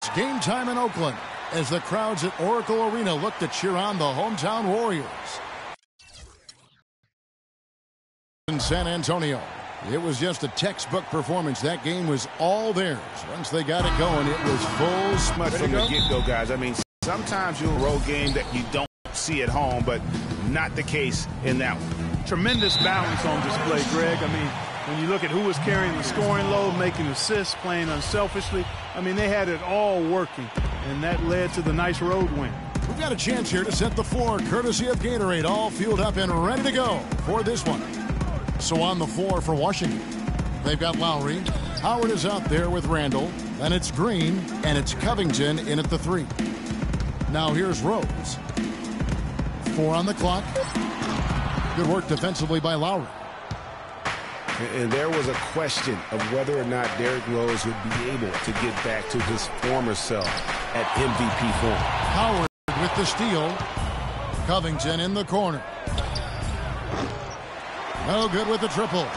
It's game time in Oakland as the crowds at Oracle Arena look to cheer on the hometown Warriors. In San Antonio, it was just a textbook performance. That game was all theirs. Once they got it going, it was full smut from the get-go, guys. I mean, sometimes you'll road game that you don't see at home, but not the case in that one. Tremendous balance on display, Greg. I mean, when you look at who was carrying the scoring load, making assists, playing unselfishly, I mean, they had it all working, and that led to the nice road win. We've got a chance here to set the floor, courtesy of Gatorade, all fueled up and ready to go for this one. So on the floor for Washington, they've got Lowry. Howard is out there with Randall. Then it's Green, and it's Covington in at the 3. Now here's Rose. 4 on the clock. Good work defensively by Lowry. And there was a question of whether or not Derrick Rose would be able to get back to his former self at MVP form. Howard with the steal. Covington in the corner. No good with the triple.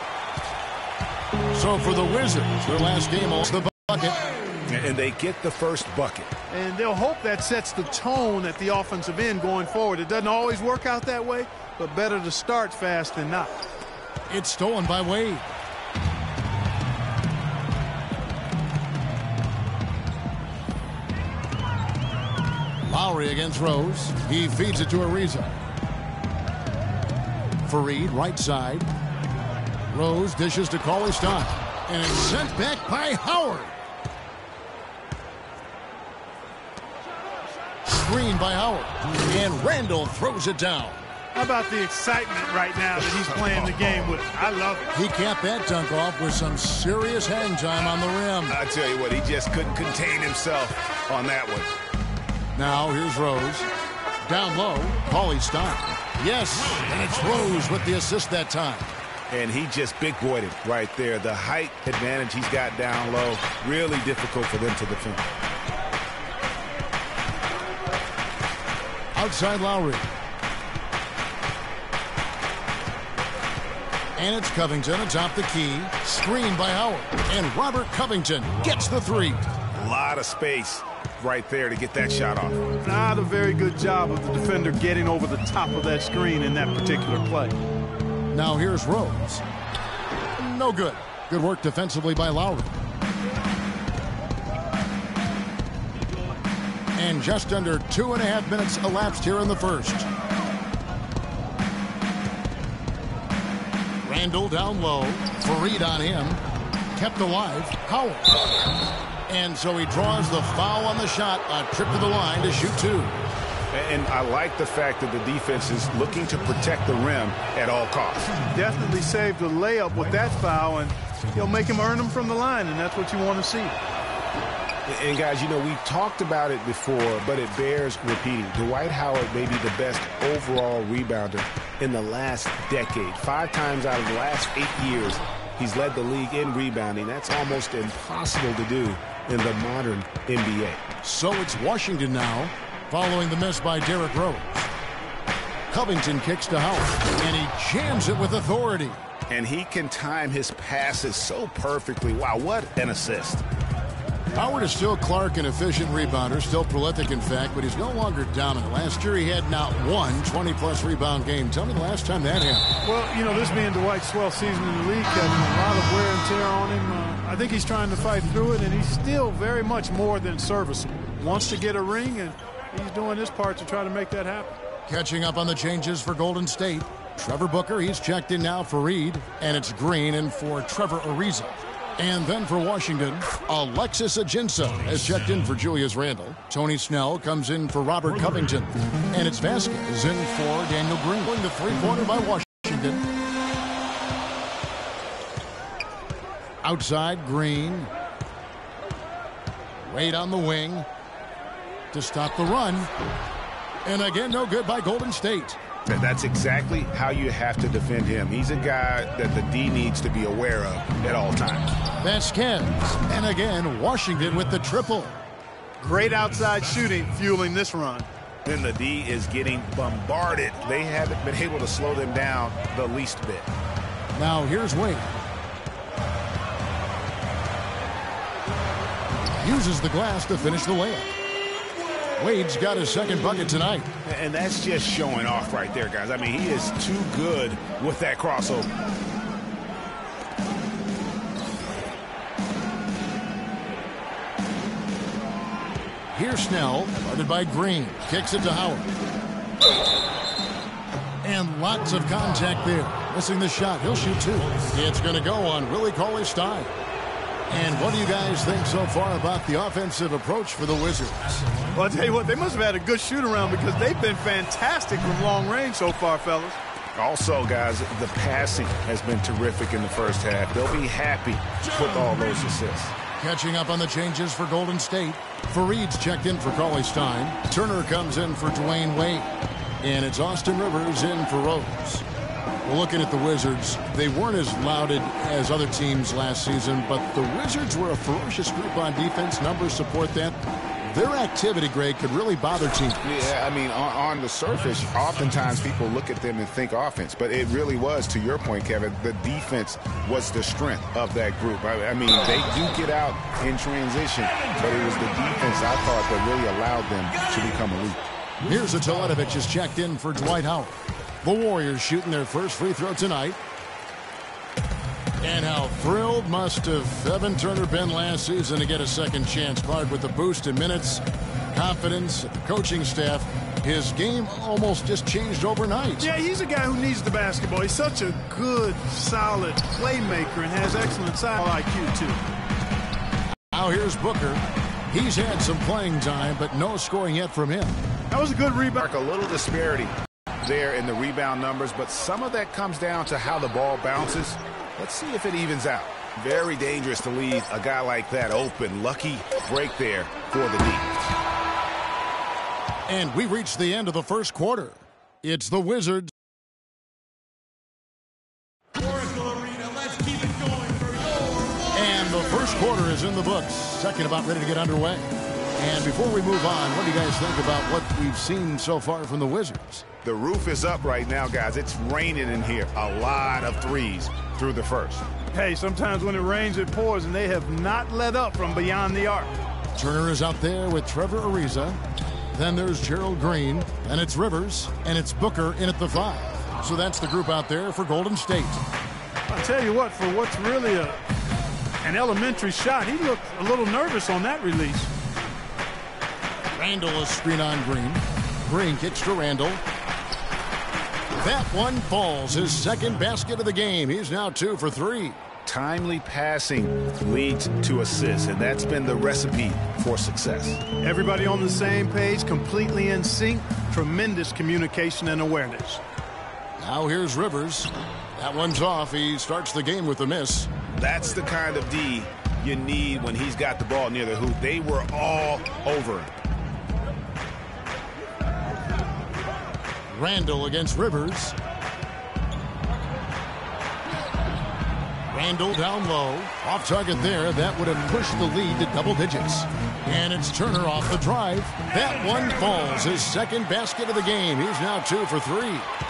So for the Wizards, their last game was the bucket. And they get the first bucket. And they'll hope that sets the tone at the offensive end going forward. It doesn't always work out that way, but better to start fast than not. It's stolen by Wade. Lowry against Rose. He feeds it to Ariza. Fareed, right side. Rose dishes to Cauley-Stein. And it's sent back by Howard. Screen by Howard. And Randall throws it down. How about the excitement right now that he's playing the game with? I love it. He capped that dunk off with some serious hang time on the rim. I tell you what, he just couldn't contain himself on that one. Now here's Rose. Down low, Cauley-Stein. Yes, and it's Rose with the assist that time. And he just big-boyed it right there. The height advantage he's got down low, really difficult for them to defend. Outside Lowry. And it's Covington atop the key. Screen by Howard. And Robert Covington gets the 3. A lot of space right there to get that shot off. Not a very good job of the defender getting over the top of that screen in that particular play. Now here's Rose. No good. Good work defensively by Lowry. And just under 2.5 minutes elapsed here in the first. Randall down low. Fareed on him. Kept alive. Howard. And so he draws the foul on the shot. A trip to the line to shoot 2. And I like the fact that the defense is looking to protect the rim at all costs. Definitely saved the layup with that foul, and he'll make him earn them from the line, and that's what you want to see. And guys, you know, we talked about it before, but it bears repeating. Dwight Howard may be the best overall rebounder in the last decade. 5 times out of the last 8 years, he's led the league in rebounding. That's almost impossible to do in the modern NBA. So it's Washington now, following the miss by Derrick Rose. Covington kicks to Howard, and he jams it with authority. And he can time his passes so perfectly. Wow, what an assist. Howard is still Clark, an efficient rebounder, still prolific in fact, but he's no longer dominant. Last year he had not one 20-plus rebound game. Tell me the last time that happened. Well, you know, this being Dwight's 12th season in the league, Kevin, a lot of wear and tear on him. I think he's trying to fight through it, and he's still very much more than serviceable. Wants to get a ring, and he's doing his part to try to make that happen. Catching up on the changes for Golden State. Trevor Booker, he's checked in now for Reed, and it's Green in for Trevor Ariza. And then for Washington, Alexis Ajinça has checked in for Julius Randle. Tony Snell comes in for Robert Covington. And it's Vasquez in for Daniel Green. Going the 3-pointer by Washington. Outside, Green. Wade on the wing to stop the run. And again, no good by Golden State. That's exactly how you have to defend him. He's a guy that the D needs to be aware of at all times. Vasquez. And again, Washington with the triple. Great outside shooting fueling this run. Then the D is getting bombarded. They haven't been able to slow them down the least bit. Now here's Wade. uses the glass to finish the layup. Wade's got his second bucket tonight. And that's just showing off right there, guys. I mean, he is too good with that crossover. Here's Snell, guarded by Green. Kicks it to Howard. And lots of contact there. Missing the shot. He'll shoot two. It's going to go on Willie Cauley-Stein. And what do you guys think so far about the offensive approach for the Wizards? Well, I'll tell you what, they must have had a good shoot-around because they've been fantastic from long range so far, fellas. Also, guys, the passing has been terrific in the first half. They'll be happy with all those assists. Catching up on the changes for Golden State. Fareed's checked in for Cauley-Stein. Turner comes in for Dwayne Wade. And it's Austin Rivers in for Rose. Well, looking at the Wizards, they weren't as lauded as other teams last season, but the Wizards were a ferocious group on defense. Numbers support that. Their activity, Greg, could really bother teams. Yeah, I mean, on the surface, oftentimes people look at them and think offense, but it really was, to your point, Kevin, the defense was the strength of that group. I mean, they do get out in transition, but it was the defense, I thought, that really allowed them to become elite. Here's a Teletovic is checked in for Dwight Howard. The Warriors shooting their first free throw tonight. And how thrilled must have Evan Turner been last season to get a second chance card with the boost in minutes, confidence, the coaching staff. His game almost just changed overnight. Yeah, he's a guy who needs the basketball. He's such a good, solid playmaker and has excellent side IQ, too. Now here's Booker. He's had some playing time, but no scoring yet from him. That was a good rebound. A little disparity there in the rebound numbers, but some of that comes down to how the ball bounces. Let's see if it evens out. Very dangerous to leave a guy like that open. Lucky break there for the defense. And we reach the end of the first quarter. It's the Wizards. And the first quarter is in the books. Second about ready to get underway. And before we move on, what do you guys think about what we've seen so far from the Wizards? The roof is up right now, guys. It's raining in here. A lot of threes through the first. Hey, sometimes when it rains, it pours, and they have not let up from beyond the arc. Turner is out there with Trevor Ariza. Then there's Gerald Green, and it's Rivers, and it's Booker in at the 5. So that's the group out there for Golden State. I'll tell you what, for what's really an elementary shot, he looked a little nervous on that release. Randall is screen on Green. Green kicks to Randall. That one falls. His second basket of the game. He's now 2 for 3. Timely passing leads to assists, and that's been the recipe for success. Everybody on the same page, completely in sync. Tremendous communication and awareness. Now here's Rivers. That one's off. He starts the game with a miss. That's the kind of D you need when he's got the ball near the hoop. They were all over him. Randall against Rivers. Randall down low. Off target there. That would have pushed the lead to double digits. And it's Turner off the drive. That one falls. His second basket of the game. He's now 2 for 3.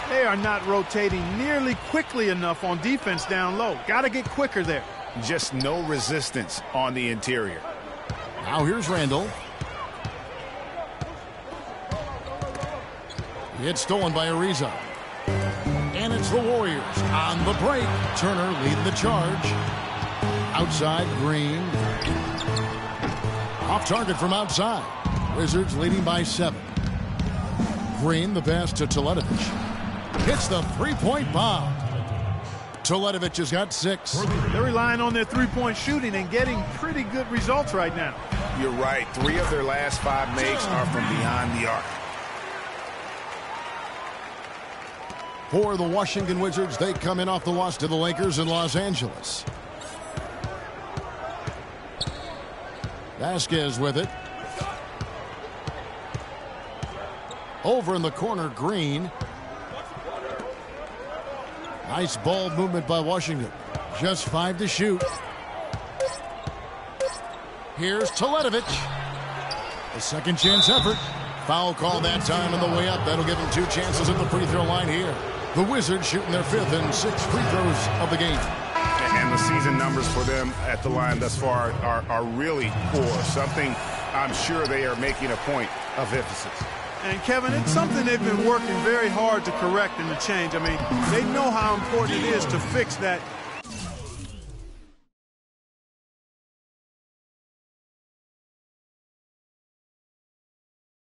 They are not rotating nearly quickly enough on defense down low. Got to get quicker there. Just no resistance on the interior. Now here's Randall. It's stolen by Ariza. And it's the Warriors on the break. Turner leading the charge. Outside, Green. Off target from outside. Wizards leading by 7. Green, the pass to Teletovic. Hits the three-point bomb. Teletovic has got 6. They're relying on their three-point shooting and getting pretty good results right now. You're right. 3 of their last 5 makes are from beyond the arc. For the Washington Wizards, they come in off the loss to the Lakers in Los Angeles. Vasquez with it. Over in the corner, Green. Nice ball movement by Washington. Just 5 to shoot. Here's Teletovic. A second chance effort. Foul call that time on the way up. That'll give him 2 chances at the free throw line here. The Wizards shooting their 5th and 6th free throws of the game. And the season numbers for them at the line thus far are really poor, something I'm sure they are making a point of emphasis. And, Kevin, it's something they've been working very hard to correct and to change. I mean, they know how important it is to fix that